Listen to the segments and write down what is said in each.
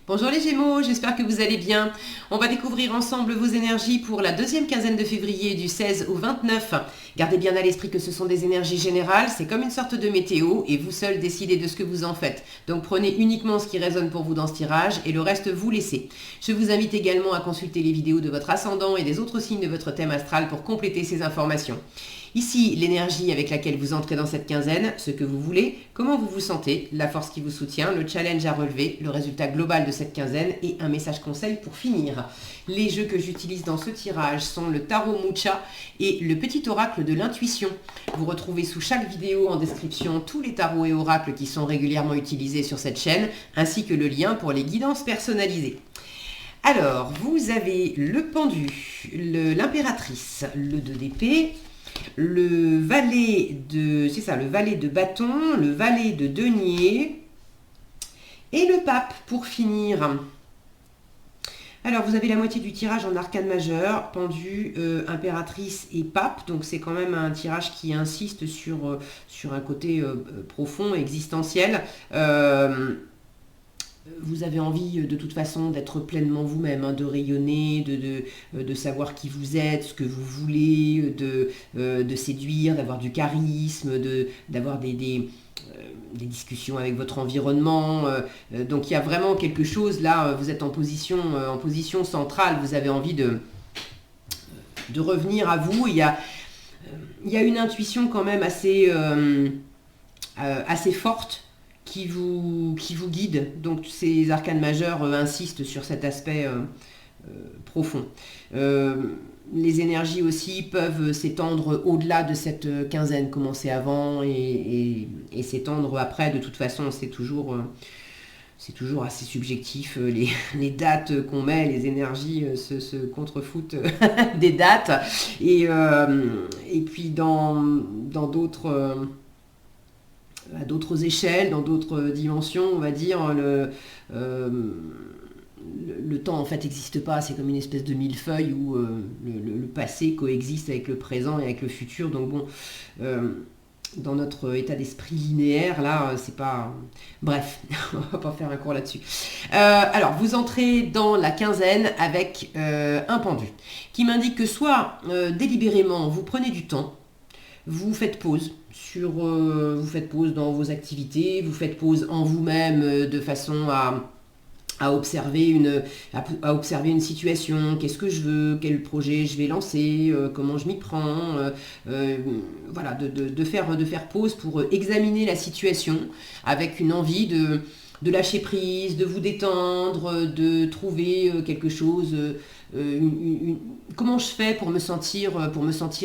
Bonjour les Gémeaux, j'espère que vous allez bien. On va découvrir ensemble vos énergies pour la deuxième quinzaine de février du 16 au 29. Gardez bien à l'esprit que ce sont des énergies générales, c'est comme une sorte de météo et vous seul décidez de ce que vous en faites. Donc prenez uniquement ce qui résonne pour vous dans ce tirage et le reste vous laissez. Je vous invite également à consulter les vidéos de votre ascendant et des autres signes de votre thème astral pour compléter ces informations. Ici, l'énergie avec laquelle vous entrez dans cette quinzaine, ce que vous voulez, comment vous vous sentez, la force qui vous soutient, le challenge à relever, le résultat global de cette quinzaine et un message conseil pour finir. Les jeux que j'utilise dans ce tirage sont le tarot Mucha et le petit oracle de l'intuition. Vous retrouvez sous chaque vidéo en description tous les tarots et oracles qui sont régulièrement utilisés sur cette chaîne, ainsi que le lien pour les guidances personnalisées. Alors, vous avez le pendu, l'impératrice, le 2 d'épée, le valet de bâton, le valet de denier et le pape pour finir. Alors vous avez la moitié du tirage en arcane majeur, pendu, impératrice et pape, donc c'est quand même un tirage qui insiste sur un côté profond, existentiel. Vous avez envie de toute façon d'être pleinement vous-même, de rayonner, de savoir qui vous êtes, ce que vous voulez, de séduire, d'avoir du charisme, d'avoir des discussions avec votre environnement. Donc il y a vraiment quelque chose là, vous êtes en position centrale, vous avez envie de revenir à vous. Il y a une intuition quand même assez forte qui vous guide. Donc ces arcanes majeurs insistent sur cet aspect profond. Les énergies aussi peuvent s'étendre au-delà de cette quinzaine, commencer avant et s'étendre après. De toute façon, c'est toujours assez subjectif. Les dates qu'on met, les énergies se contrefoutent des dates. Et puis dans d'autres... à d'autres échelles, dans d'autres dimensions, on va dire, le temps en fait n'existe pas, c'est comme une espèce de millefeuille où le passé coexiste avec le présent et avec le futur. Donc bon, dans notre état d'esprit linéaire, là, c'est pas... Bref, on va pas faire un cours là-dessus. Alors, vous entrez dans la quinzaine avec un pendu qui m'indique que soit délibérément, vous prenez du temps, vous faites pause vous faites pause dans vos activités, vous faites pause en vous-même de façon à observer une situation, qu'est-ce que je veux, quel projet je vais lancer, comment je m'y prends, voilà, de faire pause pour examiner la situation avec une envie de lâcher prise, de vous détendre, de trouver quelque chose, comment je fais pour me sentir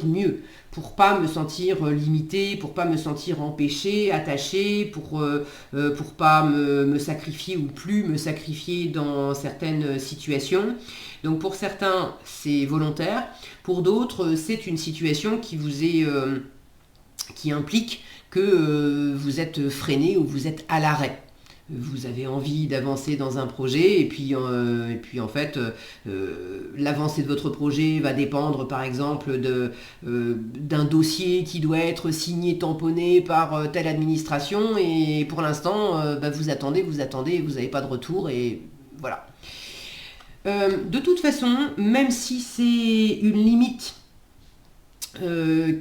mieux, pour pas me sentir limité, pour pas me sentir empêché, attaché, pour pas me sacrifier ou plus me sacrifier dans certaines situations. Donc pour certains, c'est volontaire, pour d'autres, c'est une situation qui implique que vous êtes freiné ou vous êtes à l'arrêt. Vous avez envie d'avancer dans un projet et puis en fait l'avancée de votre projet va dépendre par exemple d'un dossier qui doit être signé, tamponné par telle administration et pour l'instant vous attendez, vous n'avez pas de retour et voilà. De toute façon, même si c'est une limite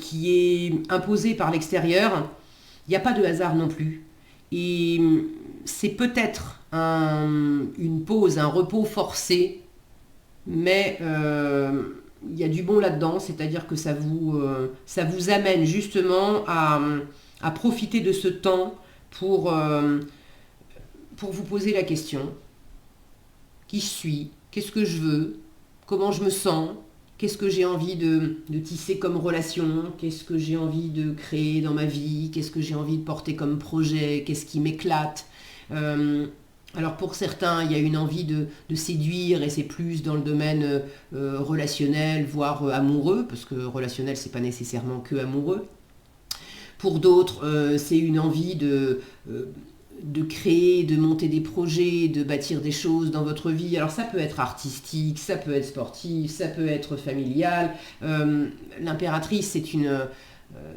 qui est imposée par l'extérieur, il n'y a pas de hasard non plus. Et c'est peut-être une pause, un repos forcé, mais il y a du bon là-dedans, c'est-à-dire que ça vous amène justement à profiter de ce temps pour vous poser la question. Qui je suis? Qu'est-ce que je veux? Comment je me sens? Qu'est-ce que j'ai envie de tisser comme relation? Qu'est-ce que j'ai envie de créer dans ma vie? Qu'est-ce que j'ai envie de porter comme projet? Qu'est-ce qui m'éclate? Alors pour certains, il y a une envie de séduire et c'est plus dans le domaine relationnel, voire amoureux, parce que relationnel, c'est pas nécessairement que amoureux. Pour d'autres, c'est une envie de créer, de monter des projets, de bâtir des choses dans votre vie. Alors ça peut être artistique, ça peut être sportif, ça peut être familial. L'impératrice,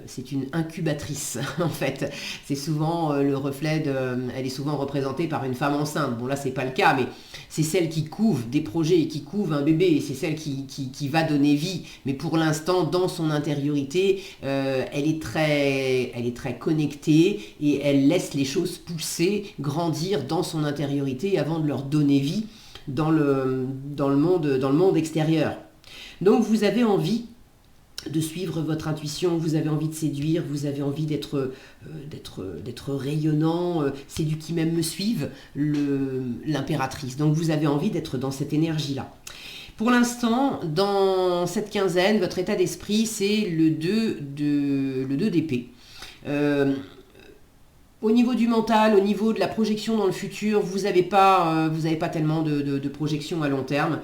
c'est une incubatrice en fait. C'est souvent le reflet elle est souvent représentée par une femme enceinte. Bon là c'est pas le cas, mais c'est celle qui couve des projets, qui couve un bébé, c'est celle qui va donner vie. Mais pour l'instant, dans son intériorité, elle est très connectée et elle laisse les choses pousser, grandir dans son intériorité avant de leur donner vie dans le monde extérieur. Donc vous avez envie de suivre votre intuition, vous avez envie de séduire, vous avez envie d'être rayonnant, c'est du qui même me suive, l'impératrice. Donc vous avez envie d'être dans cette énergie-là. Pour l'instant, dans cette quinzaine, votre état d'esprit, c'est le 2 d'épée. Au niveau du mental, au niveau de la projection dans le futur, vous n'avez pas tellement de projection à long terme.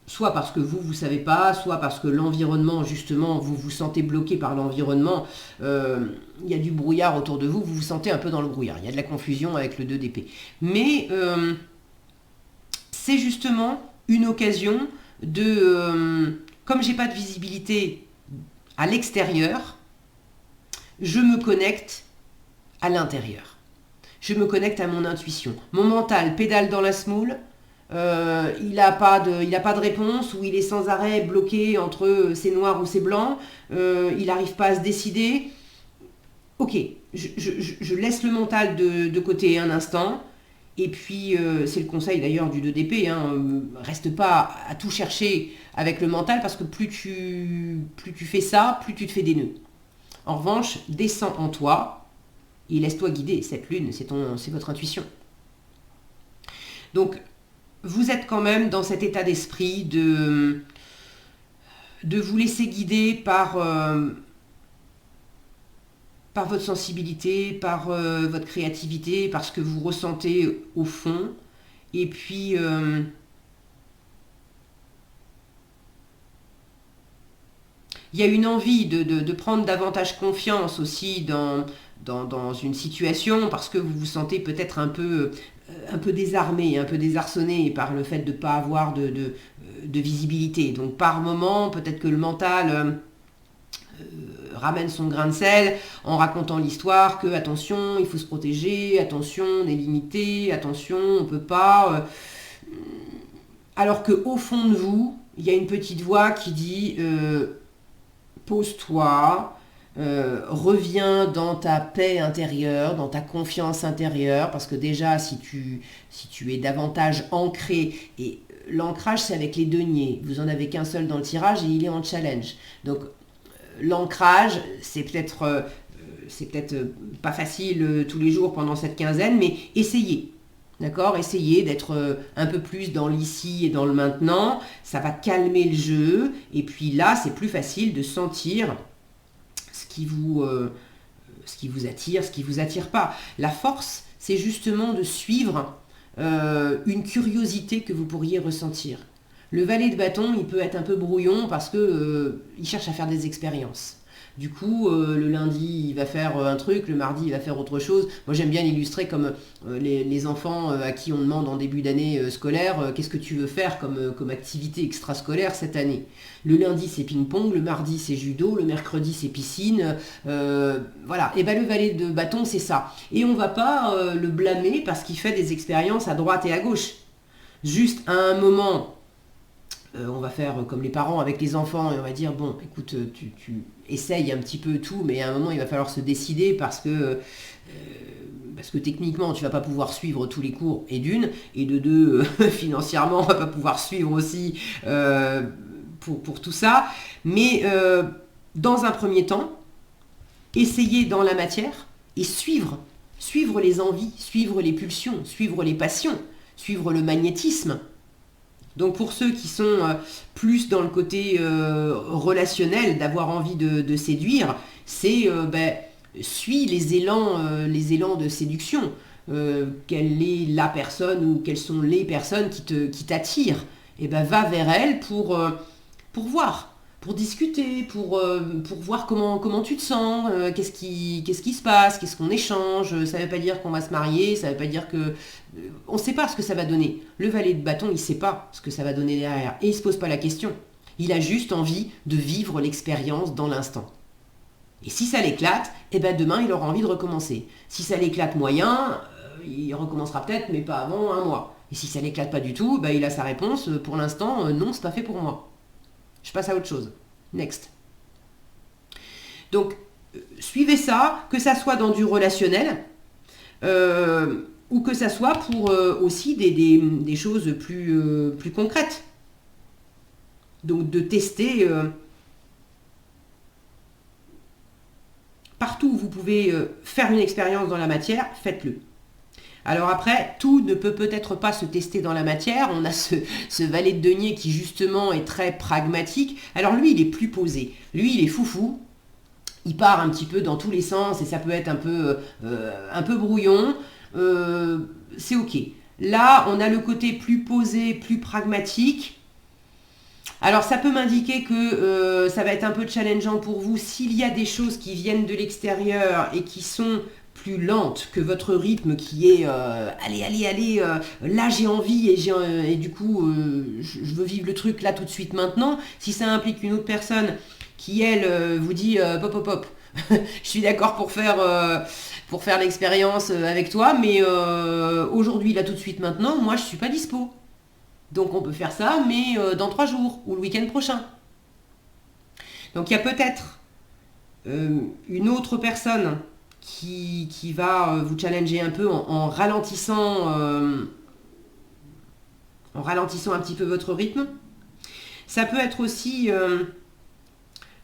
Soit parce que vous ne savez pas, soit parce que l'environnement, justement, vous vous sentez bloqué par l'environnement. Il y a du brouillard autour de vous, vous vous sentez un peu dans le brouillard. Il y a de la confusion avec le 2 d'épée. Mais c'est justement une occasion comme j'ai pas de visibilité à l'extérieur, je me connecte à l'intérieur. Je me connecte à mon intuition. Mon mental pédale dans la semoule. Il n'a pas de réponse, ou il est sans arrêt bloqué entre c'est noir ou c'est blanc, il n'arrive pas à se décider. Ok, je laisse le mental de côté un instant, et puis c'est le conseil d'ailleurs du 2 d'épée, reste pas à tout chercher avec le mental, parce que plus tu fais ça, plus tu te fais des nœuds. En revanche, descends en toi et laisse-toi guider. Cette lune, c'est votre intuition. Donc vous êtes quand même dans cet état d'esprit de vous laisser guider par votre sensibilité, par votre créativité, par ce que vous ressentez au fond. Et puis, il y a une envie de prendre davantage confiance aussi dans une situation, parce que vous vous sentez peut-être un peu désarmé, un peu désarçonné par le fait de ne pas avoir de visibilité. Donc par moment, peut-être que le mental ramène son grain de sel en racontant l'histoire que attention, il faut se protéger, attention, on est limité, attention, on ne peut pas. Alors qu'au fond de vous, il y a une petite voix qui dit pose-toi, reviens dans ta paix intérieure, dans ta confiance intérieure, parce que déjà si tu es davantage ancré, et l'ancrage c'est avec les deniers, vous en avez qu'un seul dans le tirage et il est en challenge. Donc l'ancrage c'est peut-être pas facile tous les jours pendant cette quinzaine, mais essayez. D'accord, essayez d'être un peu plus dans l'ici et dans le maintenant, ça va calmer le jeu, et puis là c'est plus facile de sentir ce qui vous attire, ce qui vous attire pas. La force, c'est justement de suivre une curiosité que vous pourriez ressentir. Le valet de bâton, il peut être un peu brouillon parce que il cherche à faire des expériences. Du coup, le lundi, il va faire un truc, le mardi, il va faire autre chose. Moi, j'aime bien l'illustrer comme les enfants à qui on demande en début d'année scolaire qu'est-ce que tu veux faire comme activité extrascolaire cette année. Le lundi, c'est ping-pong, le mardi, c'est judo, le mercredi, c'est piscine. Voilà. Et bien, le valet de bâton, c'est ça. Et on ne va pas le blâmer parce qu'il fait des expériences à droite et à gauche. Juste à un moment, on va faire comme les parents avec les enfants et on va dire bon écoute tu essayes un petit peu tout, mais à un moment il va falloir se décider parce que techniquement tu vas pas pouvoir suivre tous les cours, et de deux financièrement on va pas pouvoir suivre aussi pour tout ça, mais dans un premier temps essayez dans la matière et suivre les envies, suivre les pulsions, suivre les passions, suivre le magnétisme. Donc pour ceux qui sont plus dans le côté relationnel, d'avoir envie de séduire, c'est suis les élans de séduction. Quelle est la personne ou quelles sont les personnes qui t'attirent, et va vers elles pour voir, pour discuter, pour voir comment tu te sens, qu'est-ce qui se passe, qu'est-ce qu'on échange. Ça ne veut pas dire qu'on va se marier, ça ne veut pas dire que... on ne sait pas ce que ça va donner. Le valet de bâton, il ne sait pas ce que ça va donner derrière. Et il ne se pose pas la question. Il a juste envie de vivre l'expérience dans l'instant. Et si ça l'éclate, eh ben demain, il aura envie de recommencer. Si ça l'éclate moyen, il recommencera peut-être, mais pas avant un mois. Et si ça l'éclate pas du tout, ben il a sa réponse. Pour l'instant, non, c'est pas fait pour moi. Je passe à autre chose. Next. Donc, suivez ça, que ça soit dans du relationnel, ou que ça soit pour aussi des choses plus concrètes. Donc, de tester partout où vous pouvez faire une expérience dans la matière, faites-le. Alors après, tout ne peut peut-être pas se tester dans la matière. On a ce valet de denier qui justement est très pragmatique. Alors lui, il est plus posé. Lui, il est foufou. Il part un petit peu dans tous les sens et ça peut être un peu brouillon. C'est ok. Là, on a le côté plus posé, plus pragmatique. Alors ça peut m'indiquer que ça va être un peu challengeant pour vous s'il y a des choses qui viennent de l'extérieur et qui sont plus lentes que votre rythme qui est allez, là j'ai envie et du coup je veux vivre le truc là tout de suite maintenant. Si ça implique une autre personne qui elle vous dit pop, je suis d'accord pour faire l'expérience avec toi, mais aujourd'hui là tout de suite maintenant, moi je suis pas dispo. Donc on peut faire ça, mais dans 3 jours ou le week-end prochain. Donc il y a peut-être une autre personne qui va vous challenger un peu en ralentissant un petit peu votre rythme. Ça peut être aussi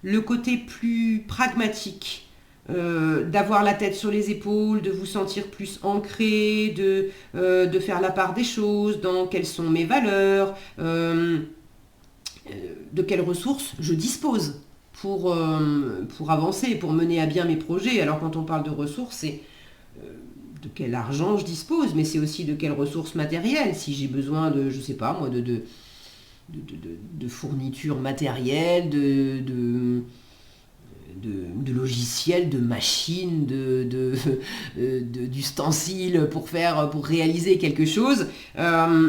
le côté plus pragmatique, d'avoir la tête sur les épaules, de vous sentir plus ancré, de faire la part des choses, dans quelles sont mes valeurs, de quelles ressources je dispose pour avancer, pour mener à bien mes projets. Alors quand on parle de ressources, c'est de quel argent je dispose, mais c'est aussi de quelles ressources matérielles. Si j'ai besoin de, je sais pas moi, de fournitures matérielles, de logiciels, de machines, d'ustensiles pour réaliser quelque chose. Là,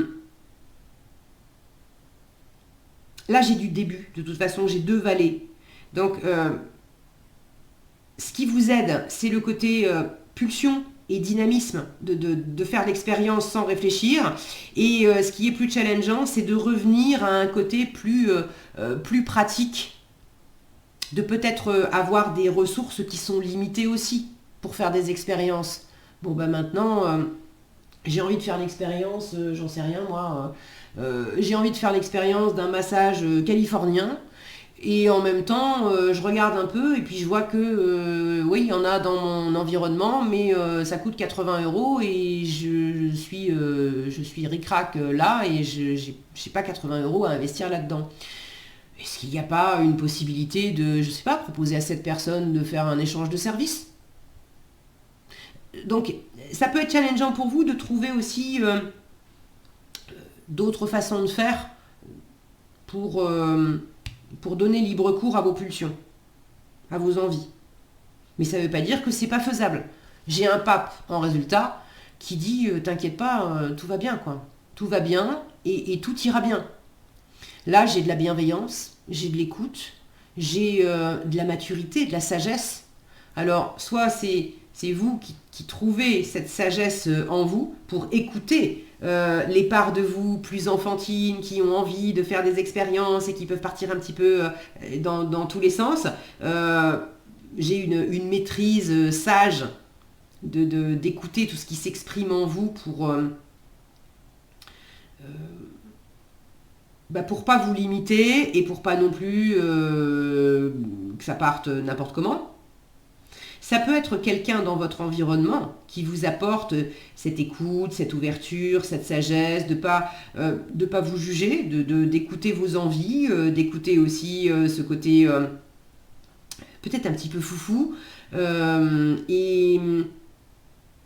j'ai du début. De toute façon, j'ai 2 valets. Donc, ce qui vous aide, c'est le côté pulsion et dynamisme de faire l'expérience sans réfléchir. Et ce qui est plus challengeant, c'est de revenir à un côté plus pratique, de peut-être avoir des ressources qui sont limitées aussi pour faire des expériences. Bon, ben maintenant, j'ai envie de faire l'expérience, j'en sais rien moi, j'ai envie de faire l'expérience d'un massage californien. Et en même temps, je regarde un peu et puis je vois que oui, il y en a dans mon environnement, mais ça coûte 80 € et je suis ric-rac là et je n'ai pas 80 € à investir là-dedans. Est-ce qu'il n'y a pas une possibilité de, je sais pas, proposer à cette personne de faire un échange de services? Donc, ça peut être challengeant pour vous de trouver aussi d'autres façons de faire pour donner libre cours à vos pulsions, à vos envies. Mais ça ne veut pas dire que c'est pas faisable. J'ai un pape en résultat qui dit t'inquiète pas, tout va bien quoi. Tout va bien et tout ira bien. Là, j'ai de la bienveillance, j'ai de l'écoute, j'ai de la maturité, de la sagesse. Alors, soit c'est vous qui trouvez cette sagesse en vous pour écouter les parts de vous plus enfantines qui ont envie de faire des expériences et qui peuvent partir un petit peu dans tous les sens. J'ai une maîtrise sage d'écouter tout ce qui s'exprime en vous pour pas vous limiter et pour pas non plus que ça parte n'importe comment. Ça peut être quelqu'un dans votre environnement qui vous apporte cette écoute, cette ouverture, cette sagesse, de pas vous juger, d'écouter vos envies, d'écouter aussi ce côté peut-être un petit peu foufou, et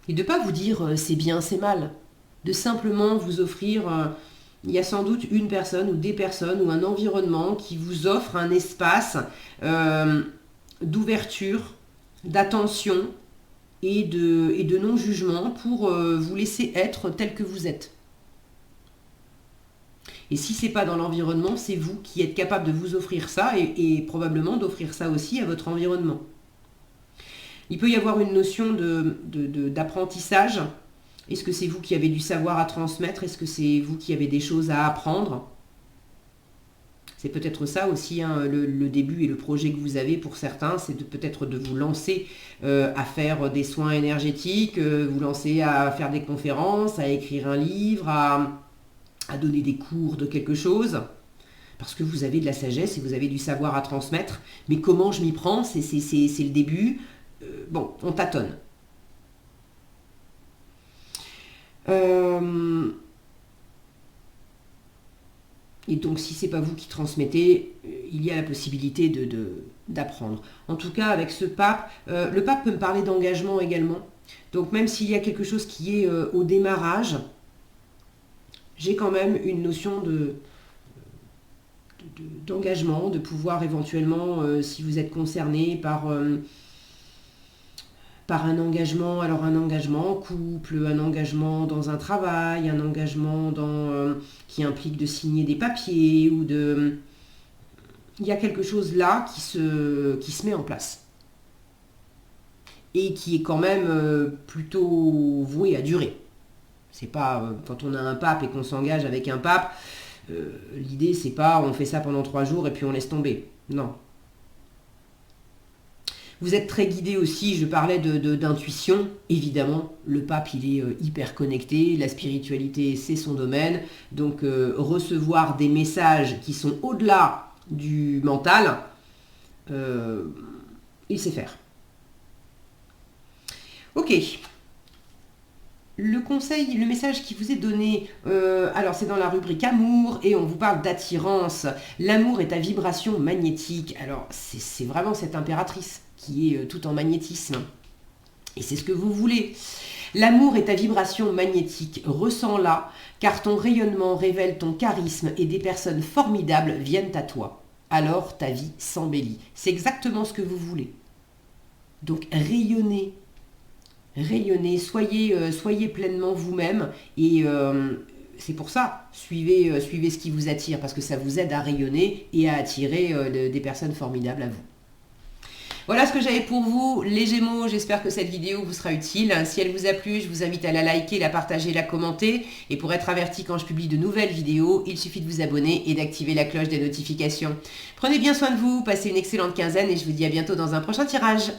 de pas vous dire c'est bien, c'est mal, de simplement vous offrir, il y a sans doute une personne ou des personnes ou un environnement qui vous offre un espace d'ouverture, d'attention et de non-jugement pour vous laisser être tel que vous êtes. Et si c'est pas dans l'environnement, c'est vous qui êtes capable de vous offrir ça et probablement d'offrir ça aussi à votre environnement. Il peut y avoir une notion d'apprentissage. Est-ce que c'est vous qui avez du savoir à transmettre? Est-ce que c'est vous qui avez des choses à apprendre? C'est peut-être ça aussi, hein, le début et le projet que vous avez pour certains, c'est peut-être de vous lancer à faire des soins énergétiques, vous lancer à faire des conférences, à écrire un livre, à donner des cours de quelque chose. Parce que vous avez de la sagesse et vous avez du savoir à transmettre. Mais comment je m'y prends? C'est le début. Bon, on tâtonne. Et donc, si c'est pas vous qui transmettez, il y a la possibilité d'apprendre. En tout cas, avec ce pape, le pape peut me parler d'engagement également. Donc, même s'il y a quelque chose qui est au démarrage, j'ai quand même une notion d'engagement, de pouvoir éventuellement, si vous êtes concerné par un engagement, alors un engagement en couple, un engagement dans un travail, un engagement qui implique de signer des papiers ou de... Il y a quelque chose là qui se met en place et qui est quand même plutôt voué à durer. C'est pas quand on a un pape et qu'on s'engage avec un pape, l'idée c'est pas on fait ça pendant 3 jours et puis on laisse tomber. Non. Vous êtes très guidé aussi, je parlais d'intuition. Évidemment, le pape, il est hyper connecté, la spiritualité, c'est son domaine. Donc, recevoir des messages qui sont au-delà du mental, il sait faire. Ok. Le conseil, le message qui vous est donné, alors c'est dans la rubrique amour et on vous parle d'attirance. L'amour est ta vibration magnétique. Alors, c'est vraiment cette impératrice qui est tout en magnétisme. Et c'est ce que vous voulez. L'amour est ta vibration magnétique, ressens-la, car ton rayonnement révèle ton charisme et des personnes formidables viennent à toi. Alors ta vie s'embellit. C'est exactement ce que vous voulez. Donc rayonnez, soyez pleinement vous-même et c'est pour ça, suivez ce qui vous attire, parce que ça vous aide à rayonner et à attirer des personnes formidables à vous. Voilà ce que j'avais pour vous, les Gémeaux. J'espère que cette vidéo vous sera utile. Si elle vous a plu, je vous invite à la liker, la partager, la commenter. Et pour être averti quand je publie de nouvelles vidéos, il suffit de vous abonner et d'activer la cloche des notifications. Prenez bien soin de vous, passez une excellente quinzaine et je vous dis à bientôt dans un prochain tirage.